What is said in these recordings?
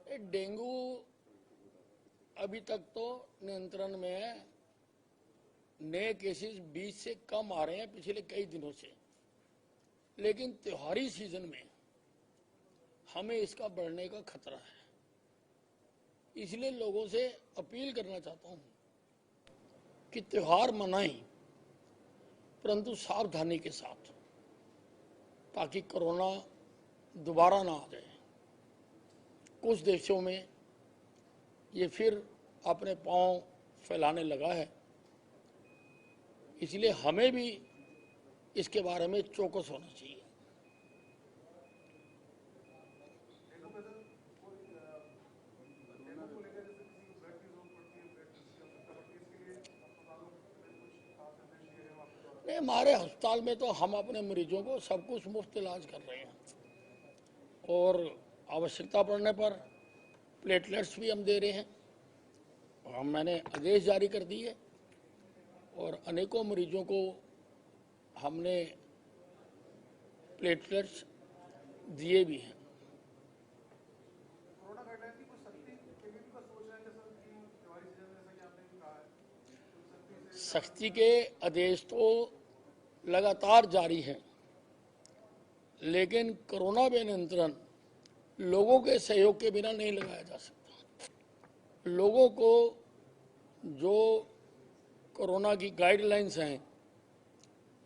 Dengue अभी तक तो नियंत्रण में है। नए केसेस 20 से कम आ रहे हैं पिछले कई दिनों से, लेकिन त्योहारी सीजन में हमें इसका बढ़ने का खतरा है। इसलिए लोगों से अपील करना चाहता हूं कि त्योहार मनाएं, परंतु सावधानी के साथ, ताकि कोरोना दोबारा ना आ जाए। कुछ देशों में ये फिर अपने पांव फैलाने लगा है, इसलिए हमें भी इसके बारे में चौकस होना चाहिए। नहीं, हमारे अस्पताल में तो हम अपने मरीजों को सब कुछ मुफ्त इलाज कर रहे हैं और आवश्यकता पड़ने पर प्लेटलेट्स भी हम दे रहे हैं। मैंने आदेश जारी कर दिए और अनेकों मरीजों को हमने प्लेटलेट्स दिए भी हैं। सख्ती के आदेश तो लगातार जारी हैं, लेकिन कोरोना पे नियंत्रण लोगों के सहयोग के बिना नहीं लगाया जा सकता। लोगों को जो कोरोना की गाइडलाइंस हैं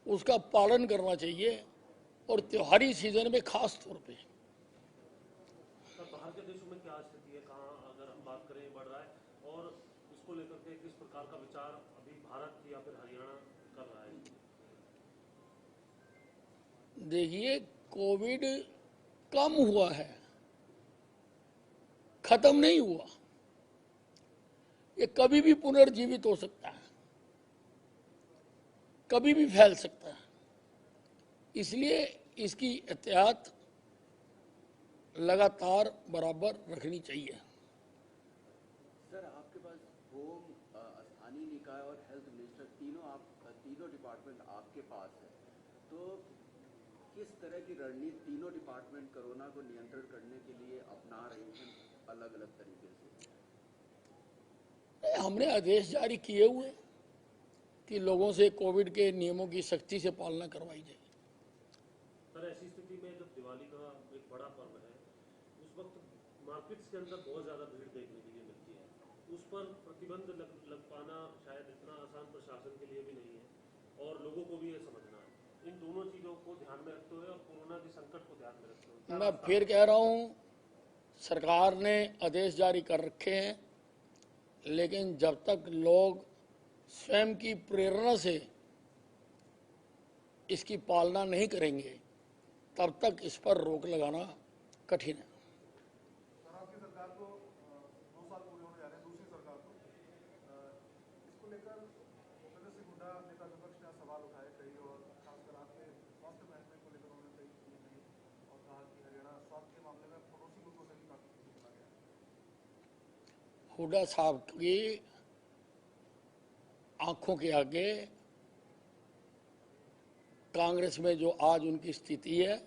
उसका पालन करना चाहिए, और त्योहारी सीजन में खास तौर पे। बाहर के देशों में क्या स्थिति है, कहाँ अगर हम बात करें बढ़ रहा है, और इसको लेकर के किस प्रकार का विचार अभी भारत या फिर हरियाणा कर रहा है? देखिए, कोविड कम हुआ है, खत्म नहीं हुआ। ये कभी भी पुनर्जीवित हो सकता है, कभी भी फैल सकता है। इसलिए इसकी एहतियात लगातार बराबर रखनी चाहिए। सर, आपके पास होम, स्थानीय निकाय और हेल्थ मिनिस्टर तीनों डिपार्टमेंट आपके पास है, तो किस तरह की रणनीति तीनों डिपार्टमेंट कोरोना को नियंत्रण करने के लिए अपना रहे हैं अलग अलग तरीके से? हमने आदेश जारी किए हुए कि लोगों से कोविड के नियमों की सख्ती से पालना करवाई जाए। सर, ऐसी स्थिति में जब दिवाली का एक बड़ा पर्व है, उस वक्त मार्केट्स के अंदर बहुत ज्यादा भीड़ देखने के लिए मिलती है, उस पर प्रतिबंध लग पाना शायद इतना आसान प्रशासन के लिए भी नहीं है, और लोगों को भी ये समझना है। इन दोनों चीजों को ध्यान में रखते हुए और कोरोना के संकट को ध्यान में रखते हुए मैं फिर कह रहा हूं, सरकार ने आदेश जारी कर रखे हैं, लेकिन जब तक लोग स्वयं की प्रेरणा से इसकी पालना नहीं करेंगे, तब तक इस पर रोक लगाना कठिन है। सर, आपकी सरकार को 2 साल पूरे होने जा रहे हैं, दूसरी सरकार को इसको लेकर भूपेंद्र सिंह हुड्डा नेता विपक्ष ने सवाल उठाए कई, और खासकर आपके स्वास्थ्य महकमे को लेकर उन्होंने कई नहीं, और कहा कि हरियाणा स्वास्थ्य के मामले में पड़ोसी मुल्कों से भी काफी पीछे चला गया। हुड्डा साहब की आंखों के आगे कांग्रेस में जो आज उनकी स्थिति है,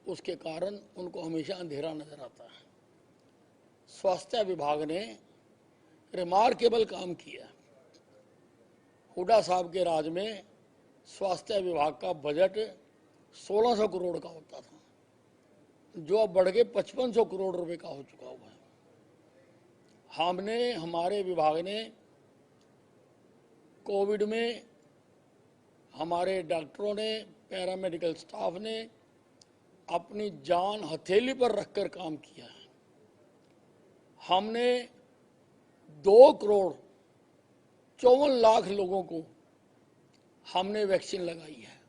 उसके कारण उनको हमेशा अंधेरा नजर आता है। स्वास्थ्य विभाग ने रिमार्केबल काम किया। हुड्डा साहब के राज में स्वास्थ्य विभाग का बजट 1600 करोड़ का होता था, जो अब बढ़ के 5500 करोड़ रुपए का हो चुका हुआ है। हमारे विभाग ने कोविड में हमारे डॉक्टरों ने, पैरामेडिकल स्टाफ ने अपनी जान हथेली पर रखकर काम किया है। हमने 2,54,00,000 लोगों को हमने वैक्सीन लगाई है।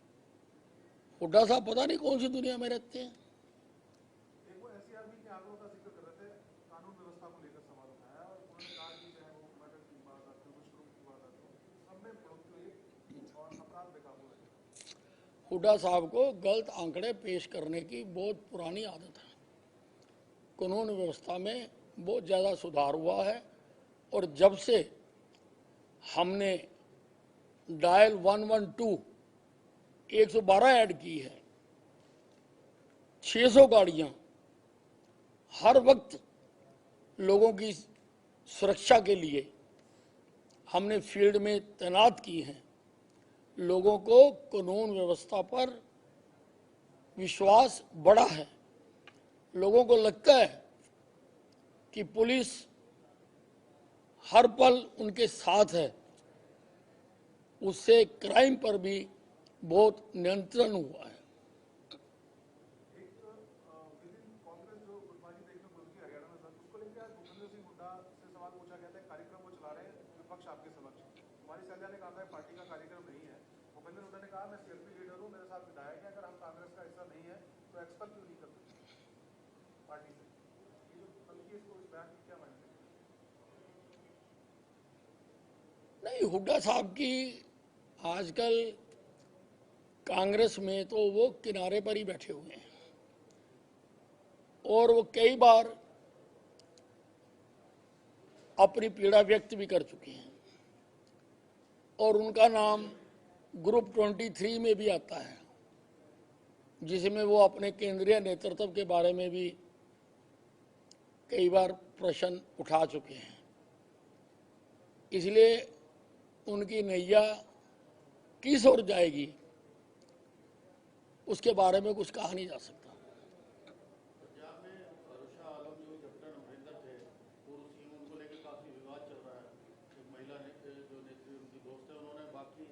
हुड्डा साहब पता नहीं कौन सी दुनिया में रहते हैं। एक वो एससीआरबी के आंकड़ों का जिक्र कर रहे थे, कानून व्यवस्था को लेकर सवाल उठाया, और उन्होंने कहा कि चाहे वो मर्डर की वारदात हो, दुष्कर्म की वारदात हो, सब में बढ़ोतरी और अपराध बेकाबू है। हुड्डा साहब को गलत आंकड़े पेश करने की बहुत पुरानी आदत है। कानून व्यवस्था में बहुत ज़्यादा सुधार हुआ है, और जब से हमने डायल 112 112 ऐड की है, 600 गाड़ियां हर वक्त लोगों की सुरक्षा के लिए हमने फील्ड में तैनात की हैं। लोगों को कानून व्यवस्था पर विश्वास बढ़ा है। लोगों को लगता है कि पुलिस हर पल उनके साथ है। उससे क्राइम पर भी बहुत नियंत्रण हुआ है। एक विद इन कांग्रेस जो गुटबाजी देखने को मिलती है हरियाणा में सर, उसको लेकर आज भूपेंद्र सिंह हुड्डा से सवाल पूछा गया था। एक कार्यक्रम वो चला रहे हैं विपक्ष आपके समक्ष। कुमारी सैलजा ने कहा था पार्टी का कार्यक्रम नहीं है। भूपेंद्र हुड्डा ने कहा मैं सीएलपी लीडर हूँ, मेरे साथ विधायक है, अगर हम कांग्रेस का हिस्सा नहीं है तो एक्सपेल क्यों नहीं करते पार्टी से। ये जो बल्कि इसको इस बयान की क्या मानते हैं? नहीं, हुड्डा साहब की आजकल कांग्रेस में तो वो किनारे पर ही बैठे हुए हैं और वो कई बार अपनी पीड़ा व्यक्त भी कर चुके हैं और उनका नाम ग्रुप 23 में भी आता है, जिसमें वो अपने केंद्रीय नेतृत्व के बारे में भी कई बार प्रश्न उठा चुके हैं। इसलिए उनकी नैया किस ओर जाएगी उसके बारे में कुछ कहा नहीं जा सकता। पंजाब में अरुषा आलम जो कैप्टन अमरिंदर थे, पूर्व सीएम, उनको लेकर काफी विवाद चल रहा है। एक महिला ने जो नेत्री उनकी दोस्त है, उन्होंने बाकी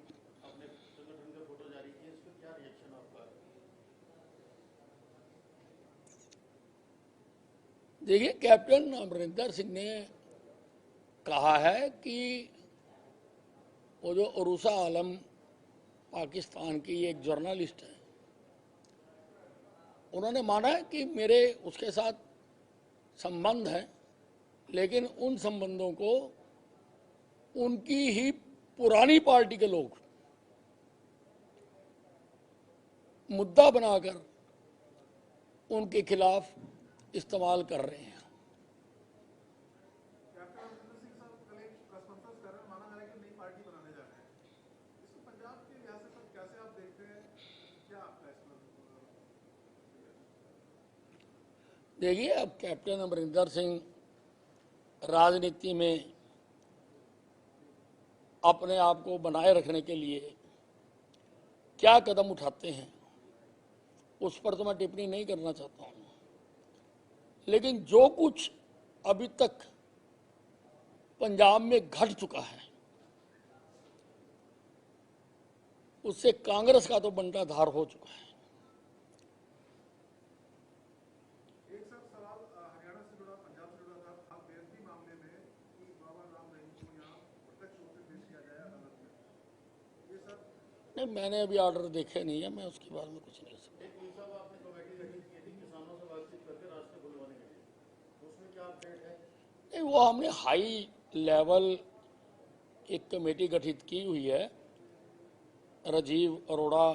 अपने संगठन के फोटो जारी किए। इस पर क्या रिएक्शन आपका है? देखिए, कैप्टन अमरिंदर सिंह ने कहा है कि वो जो अरुषा आलम पाकिस्तान की एक जर्नलिस्ट है, उन्होंने माना है कि मेरे उसके साथ संबंध है, लेकिन उन संबंधों को उनकी ही पुरानी पार्टी के लोग मुद्दा बनाकर उनके खिलाफ इस्तेमाल कर रहे हैं। कैप्टन अमरिंदर सिंह साहब कल एक प्रेस कॉन्फ्रेंस कर रहे हैं, माना जा रहा है कि नई पार्टी बनाने जा रहे हैं। इसको पंजाब के लिहाज से सर कैसे आप देखते हैं, क्या आपका इसमें? देखिए, अब कैप्टन अमरिंदर सिंह राजनीति में अपने आप को बनाए रखने के लिए क्या कदम उठाते हैं उस पर तो मैं टिप्पणी नहीं करना चाहता हूं, लेकिन जो कुछ अभी तक पंजाब में घट चुका है उससे कांग्रेस का तो बंटाधार हो चुका है। एक सर सवाल हरियाणा से जुड़ा, पंजाब से जुड़ा था। आप बेदबी मामले में कि बाबा राम रहीम को यहाँ प्रत्यक्ष रूप से पेश किया जाए अदालत में, ये सर नहीं, मैंने अभी ऑर्डर देखे नहीं है, मैं उसके बारे में कुछ नहीं कह सकता। एक साहब, आपने कमेटी गठित की थी किसानों से बातचीत करके रास्ते खुलवाने के लिए, उसमें क्या अपडेट है? नहीं, वो हमने हाई लेवल एक कमेटी गठित की हुई है राजीव अरोड़ा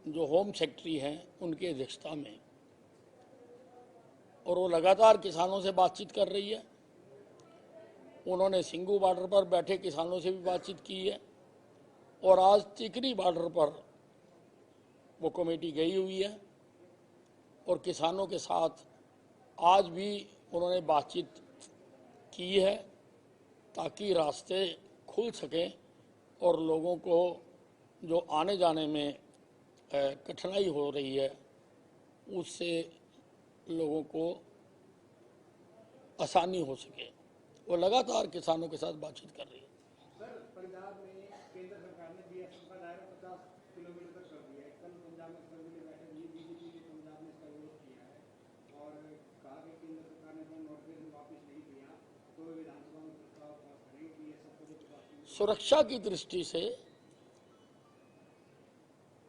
जो होम सेक्रेटरी हैं उनकी अध्यक्षता में, और वो लगातार किसानों से बातचीत कर रही है। उन्होंने सिंगू बॉर्डर पर बैठे किसानों से भी बातचीत की है और आज टिकरी बॉर्डर पर वो कमेटी गई हुई है और किसानों के साथ आज भी उन्होंने बातचीत की है ताकि रास्ते खुल सकें और लोगों को जो आने जाने में कठिनाई हो रही है उससे लोगों को आसानी हो सके। वो लगातार किसानों के साथ बातचीत कर रही है। सर, पंजाब में केंद्र सरकार ने बीएसएफ का दायरा 50 किलोमीटर तक कर दिया है। कल पंजाब में सभी ने बैठक की, बीजेपी ने पंजाब में इसका विरोध किया है और कहा कि केंद्र सरकार ने अपना नोटिस वापस नहीं किया तो विधानसभा में प्रस्ताव पास करेंगे बीएसएफ को जो 50 सुरक्षा की दृष्टि से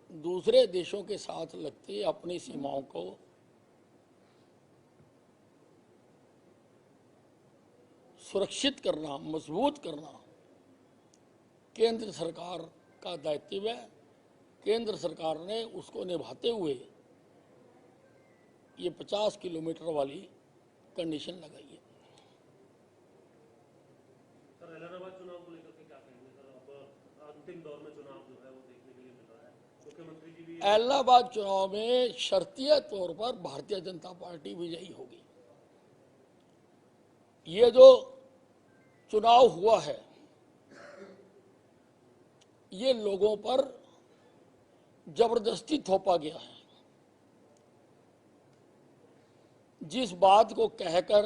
दूसरे देशों के साथ लगती अपनी सीमाओं को सुरक्षित करना, मजबूत करना केंद्र सरकार का दायित्व है। केंद्र सरकार ने उसको निभाते हुए ये 50 किलोमीटर वाली कंडीशन लगाई है। सर, इलाहाबाद चुनाव को लेकर के क्या कहेंगे सर? अब अंतिम दौर में चुनाव जो है वो देखने के लिए मिल रहा है, मुख्यमंत्री जी भी इलाहाबाद चुनाव में शर्तीय तौर पर भारतीय जनता पार्टी विजयी होगी। ये जो चुनाव हुआ है ये लोगों पर जबरदस्ती थोपा गया है। जिस बात को कहकर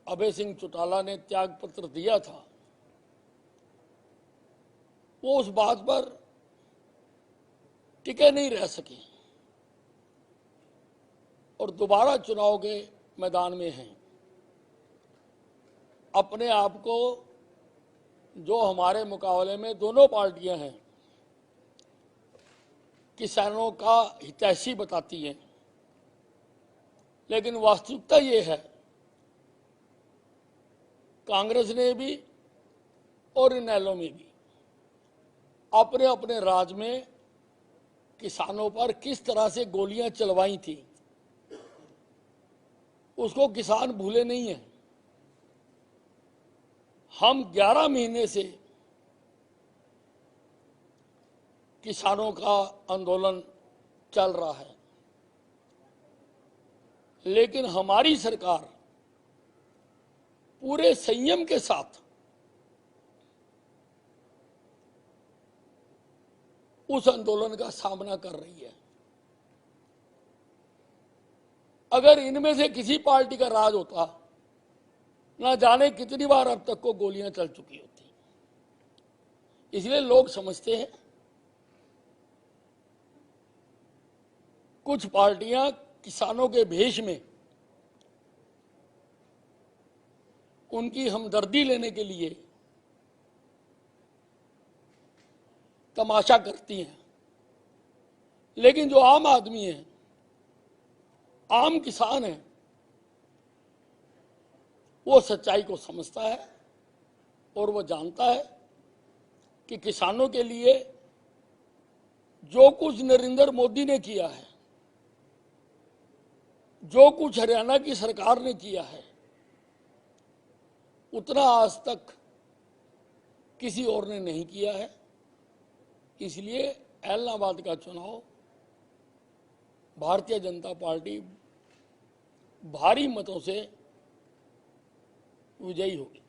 अभय सिंह चौटाला ने त्याग पत्र दिया था वो उस बात पर टिके नहीं रह सके और दोबारा चुनाव के मैदान में हैं। अपने आप को जो हमारे मुकाबले में दोनों पार्टियां हैं किसानों का हितैषी बताती हैं, लेकिन वास्तविकता ये है कांग्रेस ने भी और इनेलो में भी अपने अपने राज में किसानों पर किस तरह से गोलियां चलवाई थी उसको किसान भूले नहीं है। हम 11 महीने से किसानों का आंदोलन चल रहा है, लेकिन हमारी सरकार पूरे संयम के साथ उस आंदोलन का सामना कर रही है। अगर इनमें से किसी पार्टी का राज होता ना जाने कितनी बार अब तक को गोलियां चल चुकी होती। इसलिए लोग समझते हैं कुछ पार्टियां किसानों के भेष में उनकी हमदर्दी लेने के लिए तमाशा करती हैं, लेकिन जो आम आदमी है, आम किसान है, वो सच्चाई को समझता है और वो जानता है कि किसानों के लिए जो कुछ नरेंद्र मोदी ने किया है, जो कुछ हरियाणा की सरकार ने किया है, उतना आज तक किसी और ने नहीं किया है। इसलिए इलाहाबाद का चुनाव भारतीय जनता पार्टी भारी मतों से विजयी होगी।